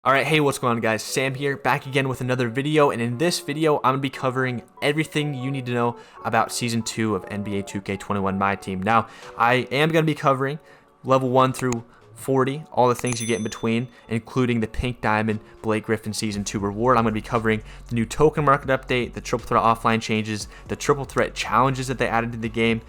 Alright, hey, what's going on, guys? Sam here, back again with another video, and in this video, I'm going to be covering everything you need to know about Season 2 of NBA 2K21 Myteam. Now, I am going to be covering level 1 through 40, all the things you get in between, including the Pink Diamond Blake Griffin Season 2 reward. I'm going to be covering the new token market update, the triple threat offline changes, the triple threat challenges that they added to the game,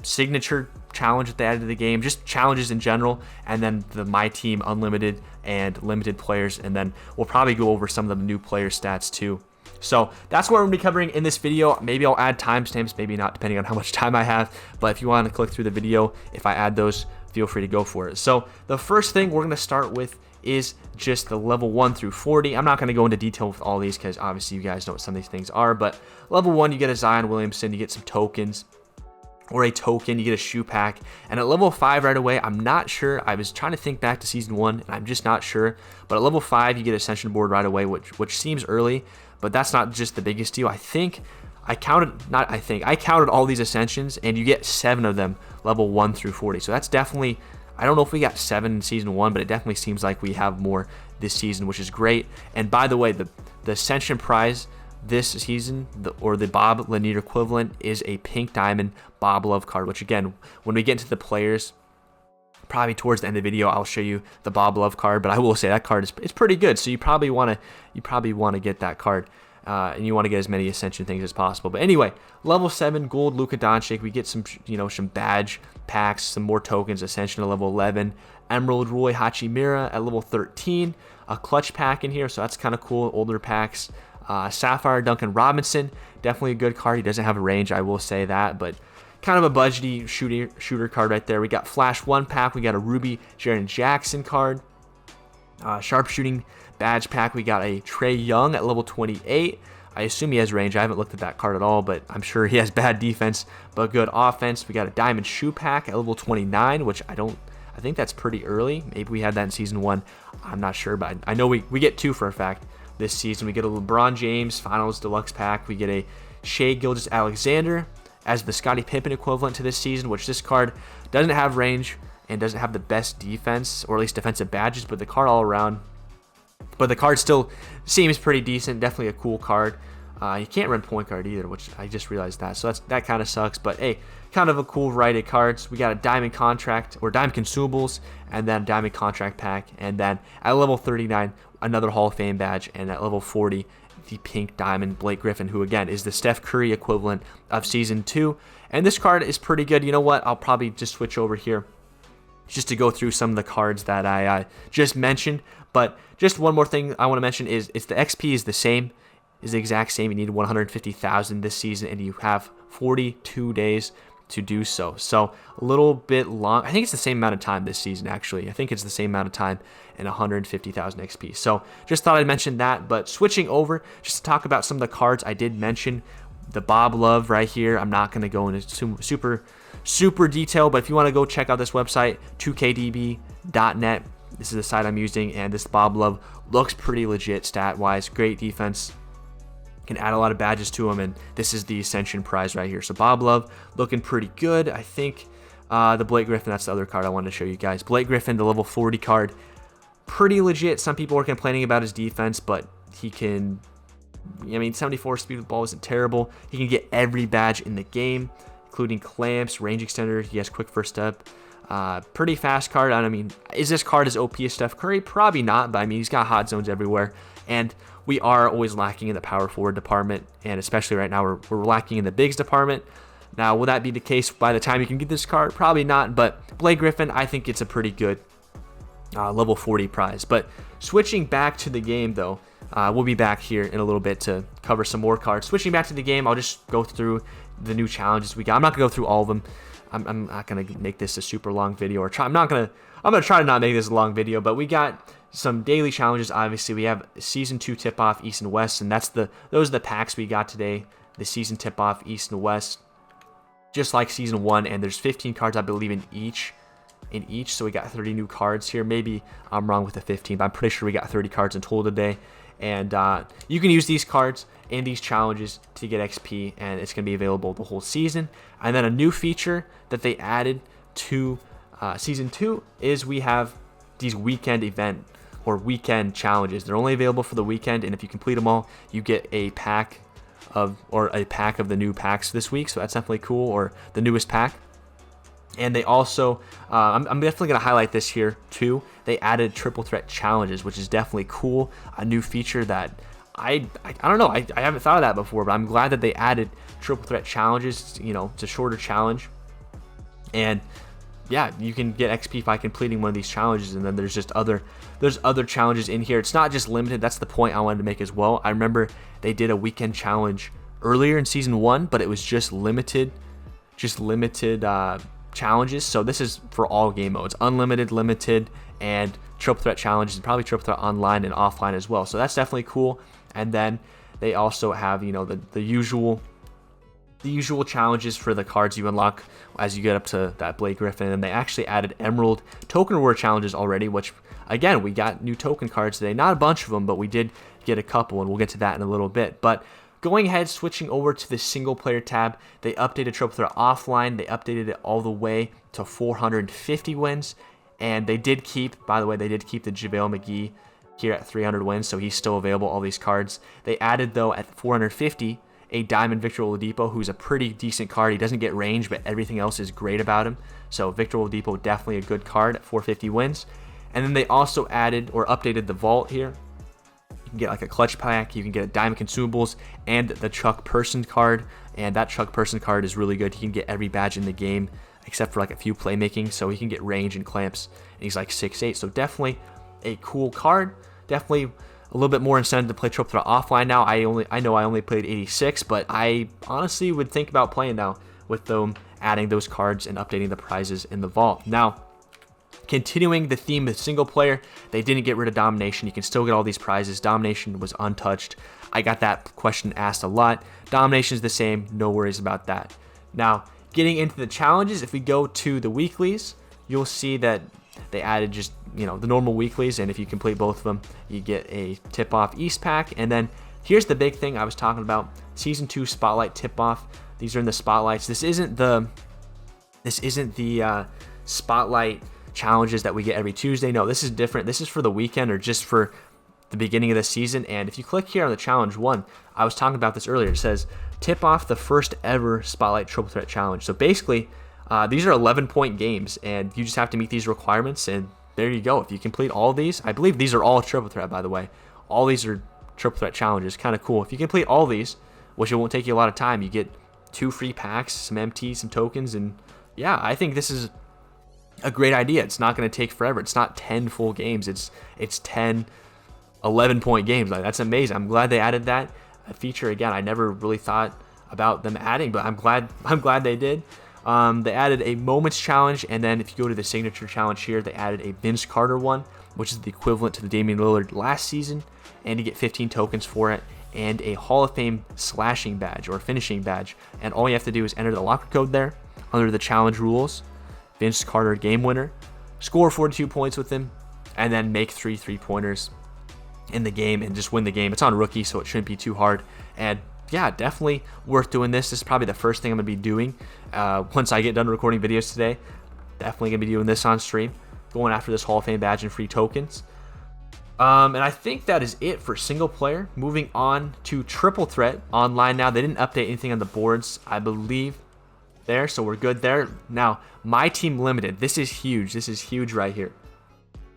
signature challenge that they added to the game, just challenges in general, and then the Myteam unlimited and limited players, and then we'll probably go over some of the new player stats too. So that's what we're going to be covering in this video. Maybe I'll add timestamps, maybe not, depending on how much time I have, but if you want to click through the video, if I add those, feel free to go for it. So the first thing we're going to start with is just the level 1 through 40. I'm not going to go into detail with all these because obviously you guys know what some of these things are, but level 1, you get a Zion Williamson, you get some tokens, or a token, you get a shoe pack, and at level 5 right away, I'm not sure, I was trying to think back to Season 1, and I'm just not sure, but at level 5, you get Ascension Board right away, which seems early, but that's not just the biggest deal. I counted all these Ascensions, and you get 7 of them, level 1 through 40, so that's definitely, I don't know if we got 7 in Season 1, but it definitely seems like we have more this season, which is great. And by the way, the Ascension prize this season, the Bob Lanier equivalent, is a Pink Diamond Bob Love card, which again, when we get into the players, probably towards the end of the video, I'll show you the Bob Love card, but I will say that card is pretty good, so you probably want to get that card, and you want to get as many Ascension things as possible. But anyway, level 7 gold Luka Doncic, we get some badge packs, some more tokens, Ascension at level 11, Emerald Roy Hachimura at level 13, a clutch pack in here, so that's kind of cool, older packs. Sapphire Duncan Robinson, definitely a good card. He doesn't have a range, I will say that, but kind of a budgety shooter card right there. We got Flash 1 pack, we got a Ruby Jaren Jackson card, sharpshooting badge pack, we got a Trey Young at level 28. I assume he has range. I haven't looked at that card at all, but I'm sure he has bad defense but good offense. We got a diamond shoe pack at level 29, which I think that's pretty early. Maybe we had that in Season 1. I'm not sure, but I know we get 2 for a fact. This season, we get a LeBron James Finals Deluxe Pack. We get a Shai Gilgeous-Alexander as the Scottie Pippen equivalent to this season, which this card doesn't have range and doesn't have the best defense, or at least defensive badges, but the card all around. But the card still seems pretty decent. Definitely a cool card. You can't run point guard either, which I just realized that. So that kind of sucks. But hey, kind of a cool variety of cards. We got a diamond contract or diamond consumables, and then diamond contract pack, and then at level 39, another Hall of Fame badge, and at level 40, the Pink Diamond Blake Griffin, who again is the Steph Curry equivalent of Season 2. And this card is pretty good. You know what? I'll probably just switch over here just to go through some of the cards that I just mentioned. But just one more thing I want to mention is the XP is the same. Is the exact same. You need 150,000 this season, and you have 42 days to do so. So a little bit long. I think it's the same amount of time this season, actually. I think it's the same amount of time and 150,000 XP. So just thought I'd mention that. But switching over, just to talk about some of the cards I did mention. The Bob Love right here. I'm not going to go into super detail, but if you want to go check out this website, 2kdb.net. This is the site I'm using, and this Bob Love looks pretty legit stat-wise. Great defense. Can add a lot of badges to him, and this is the Ascension prize right here. So Bob Love looking pretty good. I think the Blake Griffin, that's the other card I wanted to show you guys. Blake Griffin, the level 40 card, pretty legit. Some people are complaining about his defense, but he can, 74 speed with the ball isn't terrible. He can get every badge in the game, including clamps, range extender. He has quick first step. Pretty fast card. Is this card as OP as Steph Curry? Probably not, but he's got hot zones everywhere, and we are always lacking in the power forward department, and especially right now we're lacking in the bigs department. Now, will that be the case by the time you can get this card? Probably not, but Blake Griffin, I think it's a pretty good level 40 prize. But switching back to the game, though, we'll be back here in a little bit to cover some more cards. Switching back to the game, I'll just go through the new challenges we got. I'm not going to go through all of them. I'm not going to make this a super long video, I'm going to try to not make this a long video, but we got some daily challenges. Obviously, we have Season 2 tip-off East and West, and those are the packs we got today. The Season tip-off East and West, just like Season 1, and there's 15 cards, I believe, in each. So we got 30 new cards here. Maybe I'm wrong with the 15, but I'm pretty sure we got 30 cards in total today. And you can use these cards and these challenges to get XP, and it's going to be available the whole season. And then a new feature that they added to Season 2 is we have these weekend event or weekend challenges. They're only available for the weekend, and if you complete them all, you get a pack of the new packs this week. So that's definitely cool, or the newest pack. And they also, I'm definitely going to highlight this here too. They added triple threat challenges, which is definitely cool. A new feature that I don't know. I haven't thought of that before, but I'm glad that they added triple threat challenges. You know, it's a shorter challenge. And yeah, you can get XP by completing one of these challenges. And then there's other challenges in here. It's not just limited. That's the point I wanted to make as well. I remember they did a weekend challenge earlier in season 1, but it was just limited challenges. So this is for all game modes: unlimited, limited, and triple threat challenges, and probably triple threat online and offline as well. So that's definitely cool. And then they also have, you know, the usual challenges for the cards you unlock as you get up to that Blade Griffin. And they actually added Emerald token reward challenges already, which again, we got new token cards today. Not a bunch of them, but we did get a couple, and we'll get to that in a little bit. But going ahead, switching over to the single player tab, they updated triple threat offline. They updated it all the way to 450 wins. And they did keep, by the way, the JaVale McGee here at 300 wins, so he's still available, all these cards. They added, though, at 450, a Diamond Victor Oladipo, who's a pretty decent card. He doesn't get range, but everything else is great about him. So Victor Oladipo, definitely a good card at 450 wins. And then they also added or updated the vault here. You can get like a clutch pack, you can get a Diamond Consumables, and the Chuck Person card. And that Chuck Person card is really good. He can get every badge in the game, except for like a few playmaking, so he can get range and clamps, and he's like 6'8", so definitely a cool card. Definitely a little bit more incentive to play triple threat offline now. I know I only played 86, but I honestly would think about playing now with them adding those cards and updating the prizes in the vault. Now, continuing the theme with single player, they didn't get rid of domination. You can still get all these prizes. Domination was untouched. I got that question asked a lot. Domination is the same, no worries about that. Now, getting into the challenges, if we go to the weeklies, you'll see that they added just, you know, the normal weeklies, and if you complete both of them, you get a tip-off East pack. And then here's the big thing I was talking about: Season 2 Spotlight tip-off. These are in the spotlights. This isn't the Spotlight challenges that we get every Tuesday. No, this is different. This is for the weekend, or just for the beginning of the season. And if you click here on the challenge 1, I was talking about this earlier. It says tip off the first ever Spotlight Triple Threat Challenge. So basically, these are 11-point games, and you just have to meet these requirements, and there you go. If you complete all these, I believe these are all triple threat, by the way. All these are triple threat challenges. Kind of cool. If you complete all these, which it won't take you a lot of time, you get 2 free packs, some MT, some tokens, and yeah, I think this is a great idea. It's not going to take forever. It's not 10 full games. It's 10 11-point games. Like, that's amazing. I'm glad they added that feature. Again, I never really thought about them adding, but I'm glad they did. They added a moments challenge, and then if you go to the signature challenge here, they added a Vince Carter one, which is the equivalent to the Damian Lillard last season, and you get 15 tokens for it, and a Hall of Fame slashing badge or finishing badge. And all you have to do is enter the locker code there under the challenge rules, Vince Carter game winner, score 42 points with him, and then make 3 3-pointers in the game and just win the game. It's on rookie, so it shouldn't be too hard. And yeah, definitely worth doing this. This is probably the first thing I'm going to be doing once I get done recording videos today. Definitely going to be doing this on stream, going after this Hall of Fame badge and free tokens. And I think that is it for single player. Moving on to triple threat online now. They didn't update anything on the boards, I believe, there, so we're good there. Now, My Team Limited. This is huge. This is huge right here.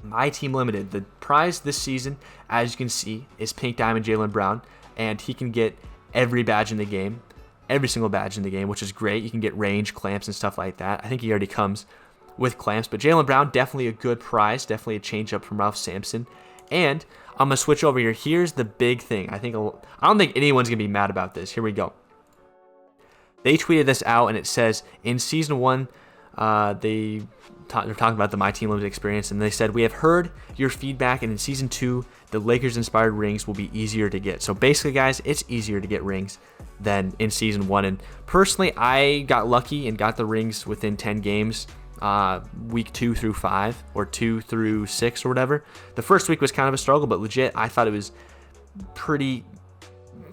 My Team Limited. The prize this season, as you can see, is Pink Diamond Jaylen Brown, and he can get every badge in the game, every single badge in the game, which is great. You can get range, clamps, and stuff like that. I think he already comes with clamps, but Jaylen Brown, definitely a good prize, definitely a change up from Ralph Sampson. And I'm gonna switch over here. Here's the big thing. I don't think anyone's gonna be mad about this. Here we go. They tweeted this out, and it says in season 1, they're talking about the My Team Limited experience, and they said, "We have heard your feedback, and in season 2, the Lakers-inspired rings will be easier to get." So basically, guys, it's easier to get rings than in season 1. And personally, I got lucky and got the rings within 10 games, week 2 through 5, or 2 through 6, or whatever. The first week was kind of a struggle, but legit, I thought it was pretty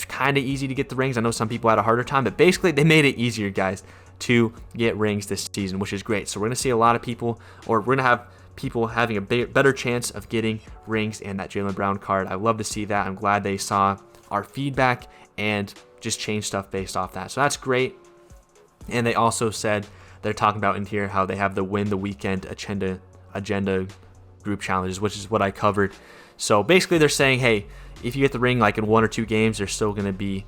kind of easy to get the rings. I know some people had a harder time, but basically, they made it easier, guys, to get rings this season, which is great. So we're going to see a lot of people, or we're going to have people having a better chance of getting rings and that Jaylen Brown card. I love to see that. I'm glad they saw our feedback and just changed stuff based off that. So that's great. And they also said, they're talking about in here how they have the win the weekend agenda group challenges, which is what I covered. So basically they're saying, hey, if you get the ring like in 1 or 2 games, there's still going to be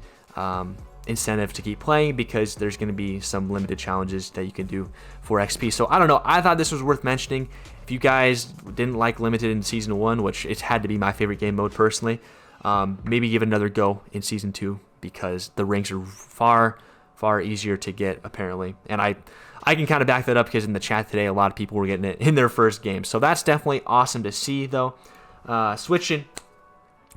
incentive to keep playing because there's going to be some limited challenges that you can do for XP. So I don't know. I thought this was worth mentioning. If you guys didn't like limited in season 1, which it had to be my favorite game mode personally, maybe give it another go in season 2 because the rings are far easier to get apparently. And I can kind of back that up because in the chat today, a lot of people were getting it in their first game. So that's definitely awesome to see though. Switching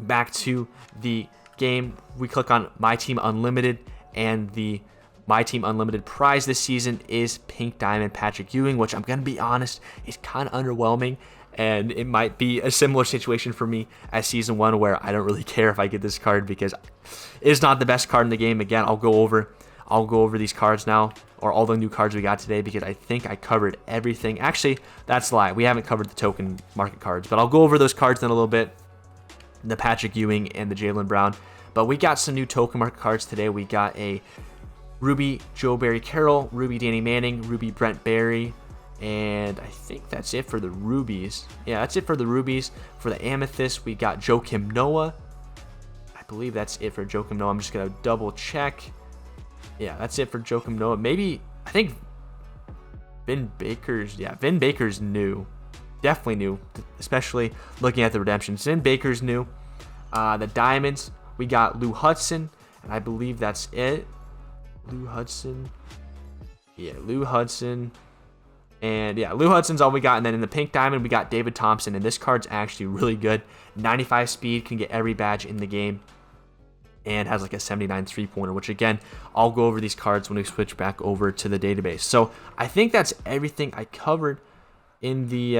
back to the game, we click on My Team Unlimited, and the My Team Unlimited prize this season is Pink Diamond Patrick Ewing, which I'm going to be honest, is kind of underwhelming, and it might be a similar situation for me as season 1 where I don't really care if I get this card because it's not the best card in the game. Again, I'll go over these cards now, or all the new cards we got today, because I think I covered everything. Actually, that's a lie. We haven't covered the token market cards, but I'll go over those cards in a little bit, the Patrick Ewing and the Jaylen Brown. But we got some new token market cards today. We got a Ruby Joe Barry Carroll, Ruby Danny Manning, Ruby Brent Barry, and I think that's it for the rubies. Yeah, that's it for the rubies. For the amethyst, we got Joakim Noah. I believe that's it for Joakim Noah. I'm just going to double check. Yeah, that's it for Joakim Noah. Maybe, I think Vin Baker's new. Definitely new, especially looking at the redemptions. Vin Baker's new. The diamonds, we got Lou Hudson, and I believe that's it. Lou Hudson. Yeah, Lou Hudson. And yeah, Lou Hudson's all we got. And then in the pink diamond, we got David Thompson, and this card's actually really good. 95 speed, can get every badge in the game, and has like a 79 three-pointer, which again, I'll go over these cards when we switch back over to the database. So I think that's everything I covered in the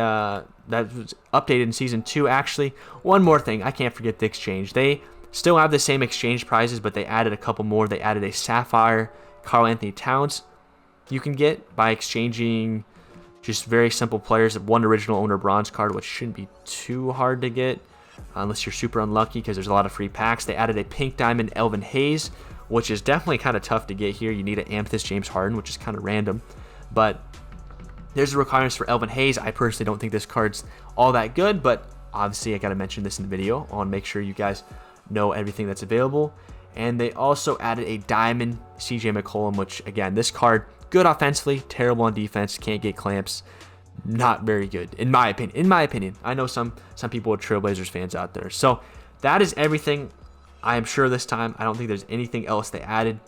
that was updated in season 2. Actually, one more thing, I can't forget the exchange. They still have the same exchange prizes, but they added a couple more. They added a Sapphire Karl Anthony Towns you can get by exchanging just very simple players. One original owner bronze card, which shouldn't be too hard to get unless you're super unlucky because there's a lot of free packs. They added a pink diamond Elvin Hayes, which is definitely kind of tough to get here. You need an amethyst James Harden, which is kind of random, but there's the requirements for Elvin Hayes. I personally don't think this card's all that good, but obviously I got to mention this in the video. I want to make sure you guys know everything that's available. And they also added a diamond CJ McCollum, which again, this card, good offensively, terrible on defense, can't get clamps, not very good in my opinion. I know some people are Trailblazers fans out there. So that is everything. I am sure this time I don't think there's anything else they added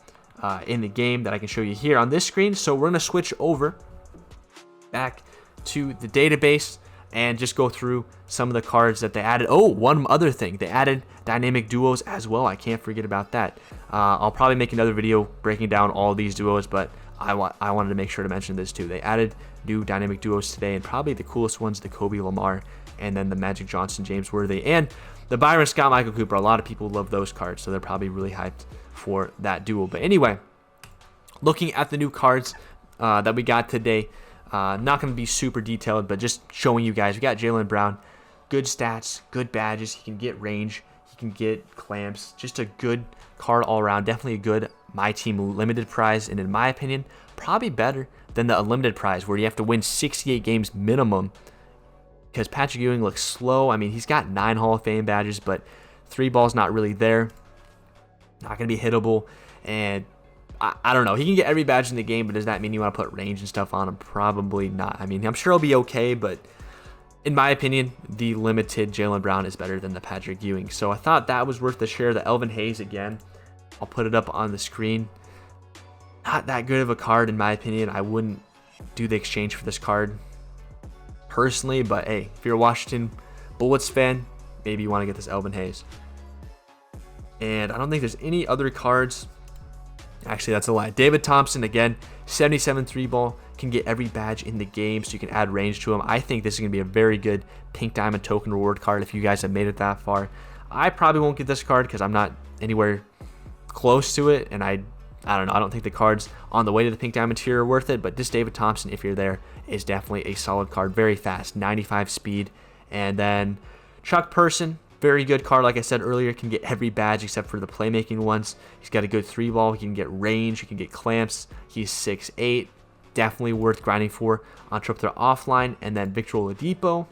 in the game that I can show you here on this screen. So we're going to switch over back to the database and just go through some of the cards that they added. Oh, one other thing, they added dynamic duos as well. I can't forget about that. I'll probably make another video breaking down all these duos, but I wanted to make sure to mention this too. They added new dynamic duos today, and probably the coolest ones, the Kobe Lamar, and then the Magic Johnson James Worthy, and the Byron Scott Michael Cooper. A lot of people love those cards, so they're probably really hyped for that duo. But anyway, looking at the new cards that we got today, not going to be super detailed, but just showing you guys. We got Jaylen Brown, good stats, good badges. He can get range, he can get clamps. Just a good card all around. Definitely a good My Team limited prize, and in my opinion, probably better than the unlimited prize where you have to win 68 games minimum. Because Patrick Ewing looks slow. I mean, he's got 9 Hall of Fame badges, but 3 ball's not really there. Not going to be hittable, and I don't know. He can get every badge in the game, but does that mean you want to put range and stuff on him? Probably not. I mean, I'm sure he'll be okay, but in my opinion, the limited Jaylen Brown is better than the Patrick Ewing. So I thought that was worth the share. The Elvin Hayes again. I'll put it up on the screen. Not that good of a card in my opinion. I wouldn't do the exchange for this card personally, but hey, if you're a Washington Bullets fan, maybe you want to get this Elvin Hayes. And I don't think there's any other cards. Actually, that's a lie. David Thompson, again, 77 3-ball, can get every badge in the game, so you can add range to him. I think this is going to be a very good pink diamond token reward card if you guys have made it that far. I probably won't get this card because I'm not anywhere close to it, and I I don't know. I don't think the cards on the way to the pink diamond tier are worth it, but this David Thompson, if you're there, is definitely a solid card. Very fast, 95 speed. And then Chuck Person, very good card. Like I said earlier, can get every badge except for the playmaking ones. He's got a good 3-ball. He can get range. He can get clamps. He's 6'8". Definitely worth grinding for on Triple Threat Offline. And then Victor Oladipo,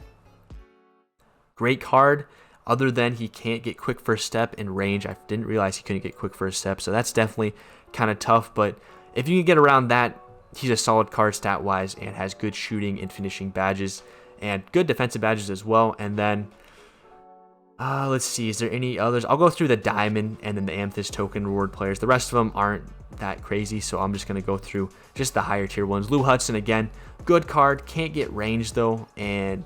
great card. Other than he can't get quick first step in range. I didn't realize he couldn't get quick first step, so that's definitely kind of tough. But if you can get around that, he's a solid card stat-wise and has good shooting and finishing badges and good defensive badges as well. And then let's see, is there any others? I'll go through the diamond and then the amethyst token reward players. The rest of them aren't that crazy, so I'm just going to go through just the higher tier ones. Lou Hudson, again, good card. Can't get range though, and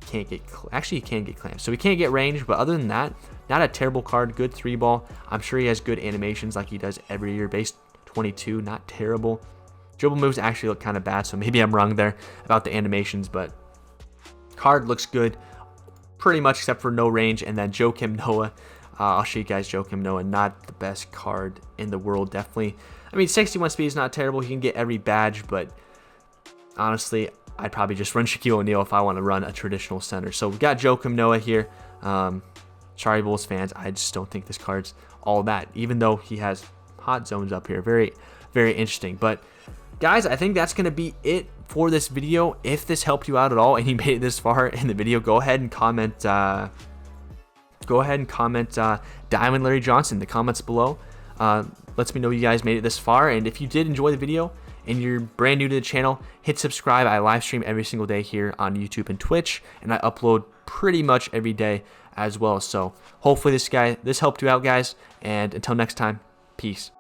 can't get, actually he can get clamps, so he can't get range, but other than that, not a terrible card. Good 3-ball. I'm sure he has good animations like he does every year. Base 22, not terrible. Dribble moves actually look kind of bad, so maybe I'm wrong there about the animations, but card looks good pretty much except for no range. And then Joakim Noah, I'll show you guys Joakim Noah, not the best card in the world. Definitely, I mean, 61 speed is not terrible. He can get every badge, but honestly, I'd probably just run Shaquille O'Neal if I want to run a traditional center. So we got Joakim Noah here. Sorry, Bulls fans, I just don't think this card's all that, even though he has hot zones up here. Very, very interesting. But guys, I think that's going to be it for this video. If this helped you out at all and you made it this far in the video, go ahead and comment. Diamond Larry Johnson in the comments below. Lets me know you guys made it this far. And if you did enjoy the video and you're brand new to the channel, hit subscribe. I live stream every single day here on YouTube and Twitch, and I upload pretty much every day as well. So hopefully this helped you out, guys. And until next time, peace.